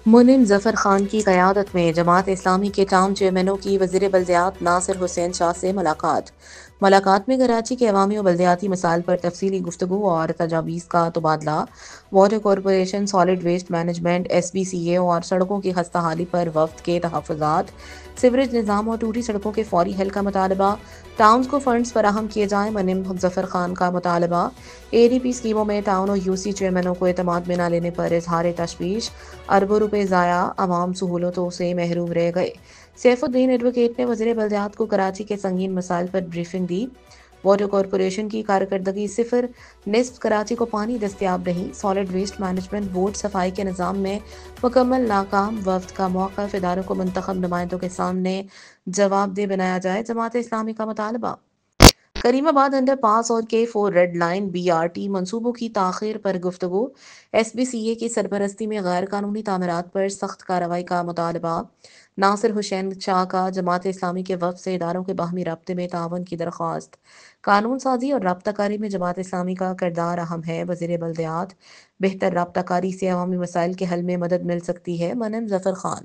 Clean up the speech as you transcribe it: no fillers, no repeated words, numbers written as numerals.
منم ظفر خان کی قیادت میں جماعت اسلامی کے ٹاؤن چیئرمینوں کی وزیر بلدیات ناصر حسین شاہ سے ملاقات میں کراچی کے عوامی و بلدیاتی مسائل پر تفصیلی گفتگو اور تجاویز کا تبادلہ، water corporation, solid waste management, S B C A اور سڑکوں کی خستہ حالی پر وفد کے تحفظات، سیوریج نظام اور ٹوٹی سڑکوں کے فوری حل کا مطالبہ، ٹاؤنز کو فنڈز فراہم کیے جائیں۔ منم ظفر خان کا مطالبہ، اے ڈی پی اسکیموں میں ٹاؤن اور یو سی چیئرمینوں کو اعتماد میں نہ لینے پر اظہار تشویش، اربوں روپے ضائع، عوام سہولتوں سے محروم رہ گئے۔ سیف الدین ایڈوکیٹ نے وزیر بلدیات کو کراچی کے سنگین مسائل پر بریفنگ دی۔ واٹر کارپوریشن کی کارکردگی صفر، نصف کراچی کو پانی دستیاب نہیں، سالڈ ویسٹ مینجمنٹ بورڈ صفائی کے نظام میں مکمل ناکام، وفد کا موقف اداروں کو منتخب نمائندوں کے سامنے جواب دہ بنایا جائے۔ جماعت اسلامی کا مطالبہ، کریم آباد انڈر پاس اور K4 ریڈ لائن BRT منصوبوں کی تاخیر پر گفتگو، ایس بی سی اے کی سرپرستی میں غیر قانونی تعمیرات پر سخت کارروائی کا مطالبہ، ناصر حسین شاہ کا جماعت اسلامی کے وفد سے اداروں کے باہمی رابطے میں تعاون کی درخواست۔ قانون سازی اور رابطہ کاری میں جماعت اسلامی کا کردار اہم ہے، وزیر بلدیات، بہتر رابطہ کاری سے عوامی مسائل کے حل میں مدد مل سکتی ہے۔ منم ظفر خان